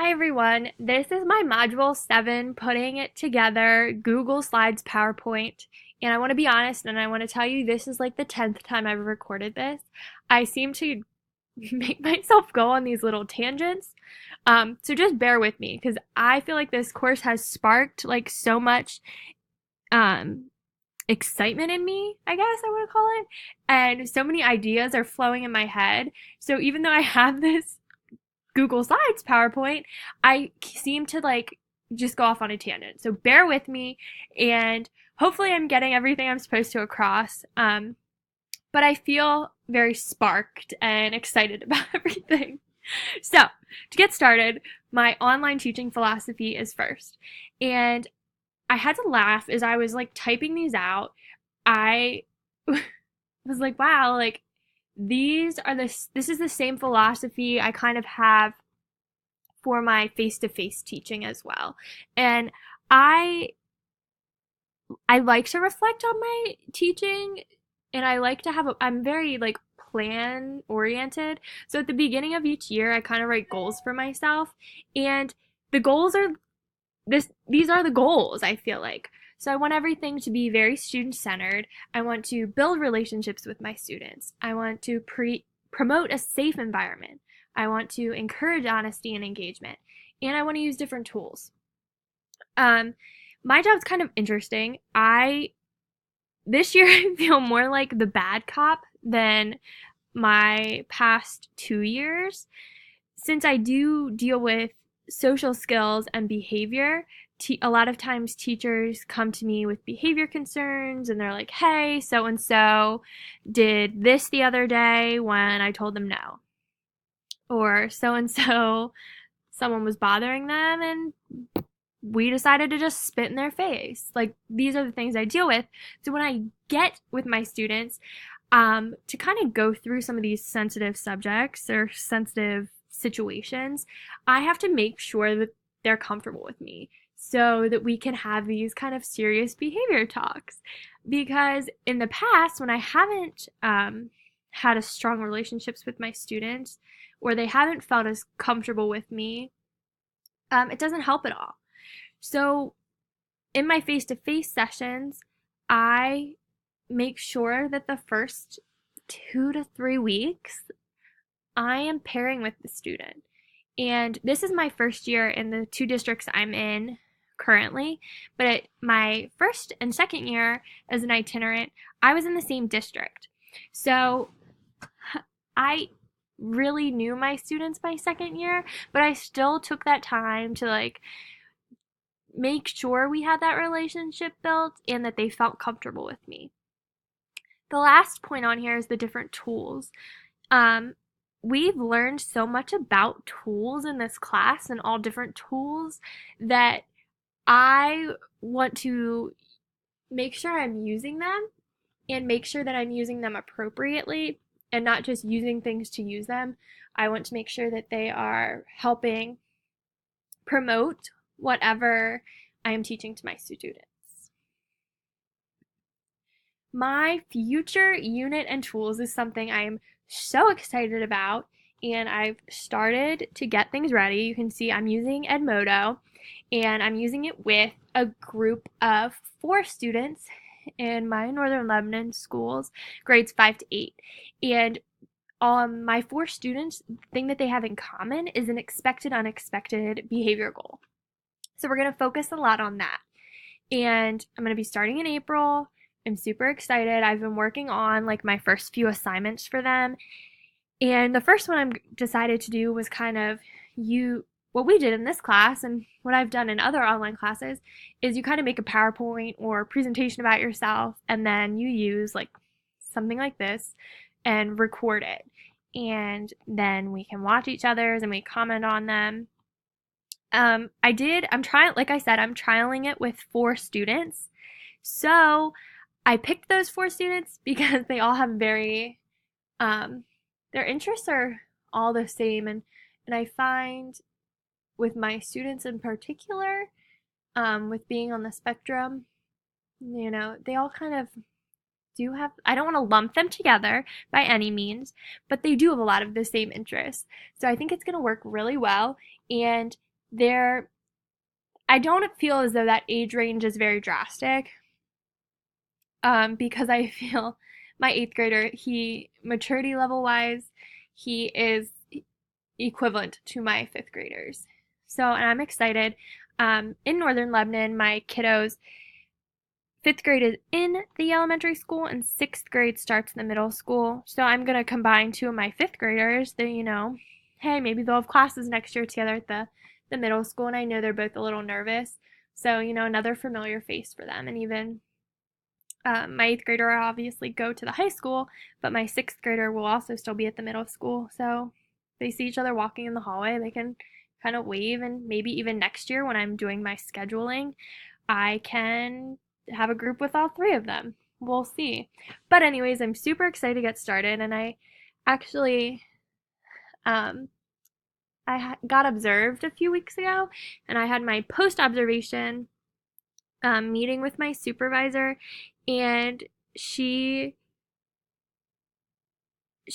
Hi everyone, this is my Module 7 putting it together Google Slides PowerPoint. And I want to be honest and I want to tell you this is like the 10th time I've recorded this. I seem to make myself go on these little tangents. So just bear with me because I feel like this course has sparked like so much um, excitement in me, I guess I would call it. And so many ideas are flowing in my head. So even though I have this Google Slides PowerPoint, I seem to like just go off on a tangent. So bear with me, and hopefully I'm getting everything I'm supposed to across. But I feel very sparked and excited about everything. So to get started, my online teaching philosophy is first. And I had to laugh as I was like typing these out. I was like, wow, like this is the same philosophy I kind of have for my face-to-face teaching as well. And I I like to reflect on my teaching, and I like to I'm very like plan oriented. So at the beginning of each year, I kind of write goals for myself, and the goals are these are the goals, I feel like. So I want everything to be very student centered. I want to build relationships with my students. I want to promote a safe environment. I want to encourage honesty and engagement. And I want to use different tools. Um, my job's kind of interesting. This year I feel more like the bad cop than my past 2 years. Since I do deal with social skills and behavior, a lot of times teachers come to me with behavior concerns and they're like, hey, so and so did this the other day when I told them no. Or so and so, someone was bothering them and we decided to just spit in their face. Like, these are the things I deal with. So when I get with my students, to kind of go through some of these sensitive subjects or sensitive situations, I have to make sure that they're comfortable with me so that we can have these kind of serious behavior talks. Because in the past, when I haven't had a strong relationships with my students, or they haven't felt as comfortable with me, it doesn't help at all. So in my face-to-face sessions, I make sure that the first 2 to 3 weeks I am pairing with the student. And this is my first year in the two districts I'm in currently, but my first and second year as an itinerant, I was in the same district. So I really knew my students my second year, but I still took that time to like make sure we had that relationship built and that they felt comfortable with me. The last point on here is the different tools. Um, we've learned so much about tools in this class and all different tools that I want to make sure I'm using them and make sure that I'm using them appropriately and not just using things to use them. I want to make sure that they are helping promote whatever I am teaching to my students. My future unit and tools is something I'm so excited about, and I've started to get things ready. You can see I'm using Edmodo, and I'm using it with a group of 4 students in my Northern Lebanon schools, grades 5 to 8. And my 4 students, the thing that they have in common is an expected unexpected behavior goal. So we're going to focus a lot on that. And I'm going to be starting in April. I'm super excited. I've been working on like my first few assignments for them. And the first one I decided to do was kind of what we did in this class and what I've done in other online classes is you kind of make a PowerPoint or presentation about yourself and then you use like something like this and record it. And then we can watch each other's and we comment on them. I'm trying, like I said, I'm trialing it with 4 students. So I picked those 4 students because they all have their interests are all the same. And I find with my students in particular, with being on the spectrum, they all kind of do have, I don't want to lump them together by any means, but they do have a lot of the same interests. So I think it's going to work really well. And There, I don't feel as though that age range is very drastic, because I feel my eighth grader, he maturity level wise, he is equivalent to my fifth graders. So, and I'm excited. In Northern Lebanon, my kiddos, fifth grade is in the elementary school and sixth grade starts in the middle school. So I'm going to combine two of my fifth graders. They, hey, maybe they'll have classes next year together at the middle school. And I know they're both a little nervous. So, another familiar face for them. And even my eighth grader will obviously go to the high school, but my sixth grader will also still be at the middle school. So they see each other walking in the hallway, they can kind of wave, and maybe even next year when I'm doing my scheduling, I can have a group with all three of them. We'll see. But anyways, I'm super excited to get started, and I actually um, got observed a few weeks ago, and I had my post observation meeting with my supervisor, and she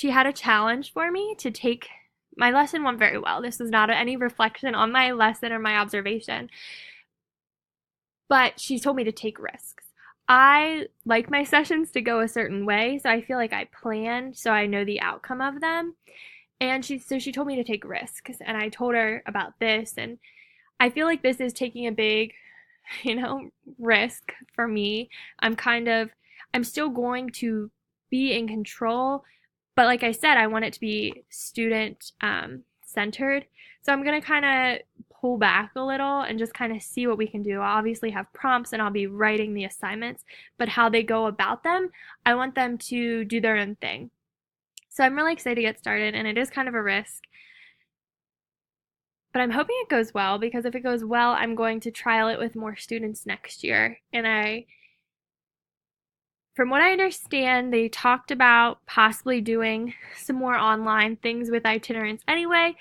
had a challenge for me to take. My lesson went very well. This is not any reflection on my lesson or my observation, but she told me to take risks. I like my sessions to go a certain way, so I feel like I plan so I know the outcome of them. And she told me to take risks, and I told her about this, and I feel like this is taking a big, risk for me. I'm still going to be in control, but like I said, I want it to be student centered. So I'm going to kind of pull back a little and just kind of see what we can do. I'll obviously have prompts and I'll be writing the assignments, but how they go about them, I want them to do their own thing. So I'm really excited to get started, and it is kind of a risk. But I'm hoping it goes well, because if it goes well, I'm going to trial it with more students next year. And from what I understand, they talked about possibly doing some more online things with itinerants anyway.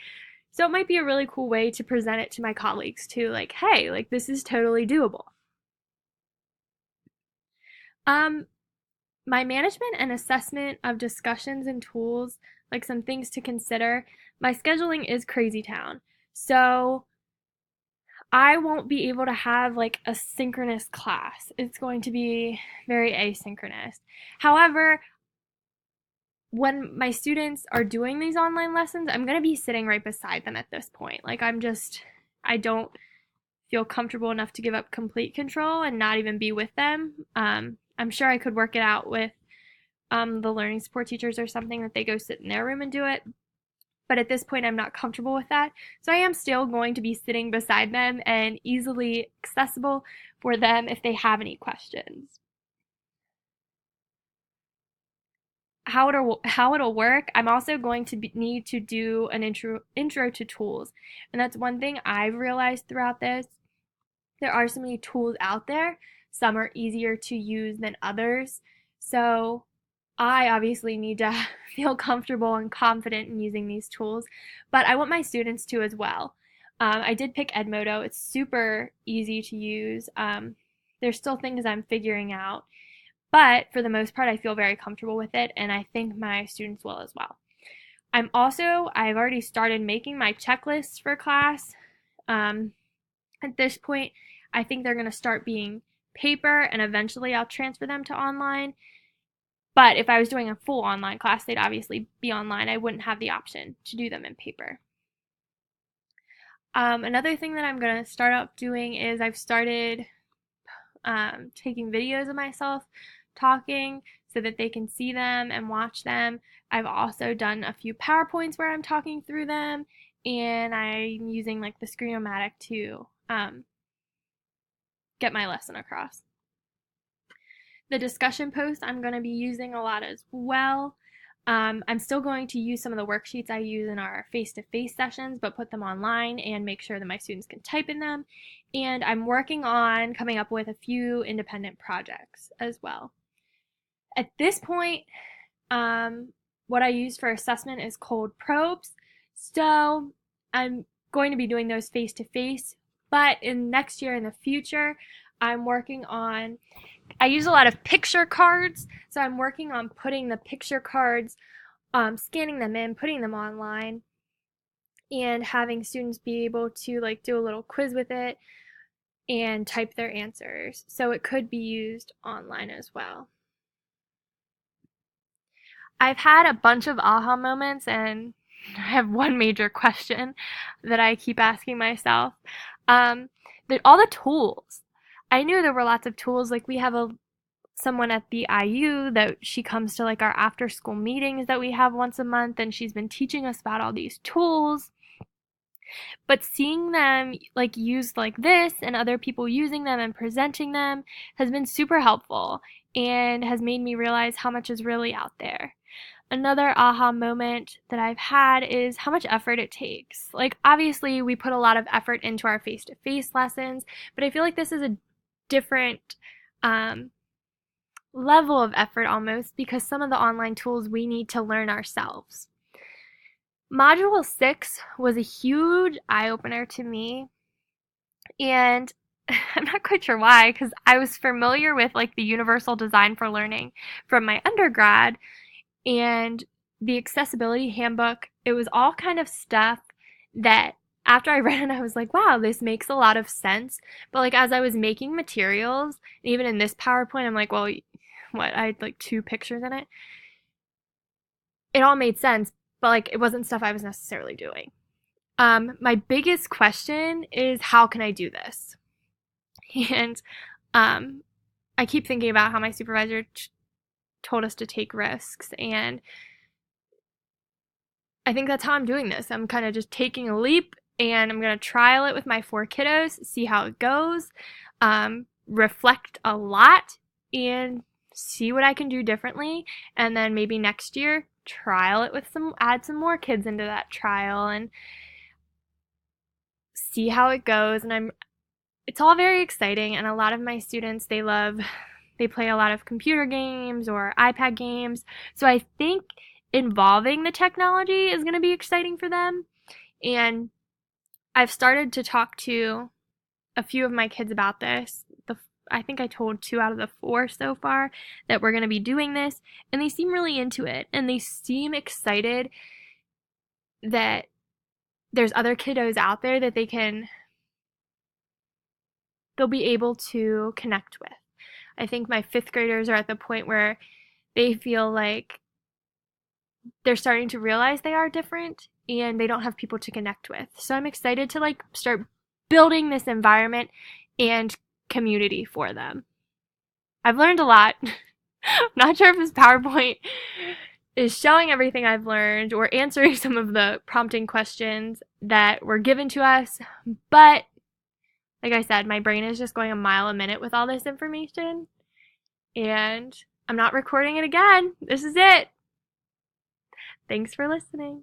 So it might be a really cool way to present it to my colleagues too, like, hey, like this is totally doable. Um, my management and assessment of discussions and tools, like some things to consider. My scheduling is crazy town. So I won't be able to have like a synchronous class. It's going to be very asynchronous. However, when my students are doing these online lessons, I'm going to be sitting right beside them at this point. Like, I don't feel comfortable enough to give up complete control and not even be with them. I'm sure I could work it out with the learning support teachers or something, that they go sit in their room and do it. But at this point, I'm not comfortable with that. So I am still going to be sitting beside them and easily accessible for them if they have any questions. How it'll work, I'm also going to need to do an intro to tools. And that's one thing I've realized throughout this. There are so many tools out there. Some are easier to use than others. So I obviously need to feel comfortable and confident in using these tools, but I want my students to as well. I did pick Edmodo. It's super easy to use. There's still things I'm figuring out, but for the most part, I feel very comfortable with it, and I think my students will as well. I've already started making my checklists for class. At this point, I think they're going to start being paper, and eventually I'll transfer them to online. But if I was doing a full online class, they'd obviously be online. I wouldn't have the option to do them in paper. Another thing that I'm going to start up doing is I've started taking videos of myself talking so that they can see them and watch them. I've also done a few PowerPoints where I'm talking through them, and I'm using like the Screen-O-Matic to get my lesson across. The discussion post I'm going to be using a lot as well. I'm still going to use some of the worksheets I use in our face-to-face sessions, but put them online and make sure that my students can type in them. And I'm working on coming up with a few independent projects as well. At this point, what I use for assessment is cold probes. So I'm going to be doing those face-to-face, but in next year in the future, I use a lot of picture cards, so I'm working on putting the picture cards, scanning them in, putting them online, and having students be able to like do a little quiz with it and type their answers. So it could be used online as well. I've had a bunch of aha moments, and I have one major question that I keep asking myself. Um, all the tools. I knew there were lots of tools. Like we have someone at the IU that she comes to like our after school meetings that we have once a month, and she's been teaching us about all these tools. But seeing them like used like this and other people using them and presenting them has been super helpful and has made me realize how much is really out there. Another aha moment that I've had is how much effort it takes. Like, obviously, we put a lot of effort into our face to face lessons, but I feel like this is a different level of effort almost because some of the online tools we need to learn ourselves. Module 6 was a huge eye opener to me, and I'm not quite sure why because I was familiar with like the Universal Design for Learning from my undergrad and the accessibility handbook. It was all kind of stuff that after I read it, I was like, wow, this makes a lot of sense. But like as I was making materials, even in this PowerPoint, I'm like, well, what? I had like 2 pictures in it. It all made sense, but like it wasn't stuff I was necessarily doing. My biggest question is how can I do this? And I keep thinking about how my supervisor told us to take risks, and I think that's how I'm doing this. I'm kind of just taking a leap and I'm going to trial it with my 4 kiddos, see how it goes, reflect a lot, and see what I can do differently. And then maybe next year, trial it with add some more kids into that trial and see how it goes. And it's all very exciting. And a lot of my students, they play a lot of computer games or iPad games. So I think involving the technology is going to be exciting for them. And I've started to talk to a few of my kids about this. I think I told 2 out of the 4 so far that we're going to be doing this, and they seem really into it, and they seem excited that there's other kiddos out there that they'll be able to connect with. I think my 5th graders are at the point where they feel like they're starting to realize they are different and they don't have people to connect with. So I'm excited to like start building this environment and community for them. I've learned a lot. I'm not sure if this PowerPoint is showing everything I've learned or answering some of the prompting questions that were given to us, but like I said, my brain is just going a mile a minute with all this information, and I'm not recording it again. This is it. Thanks for listening.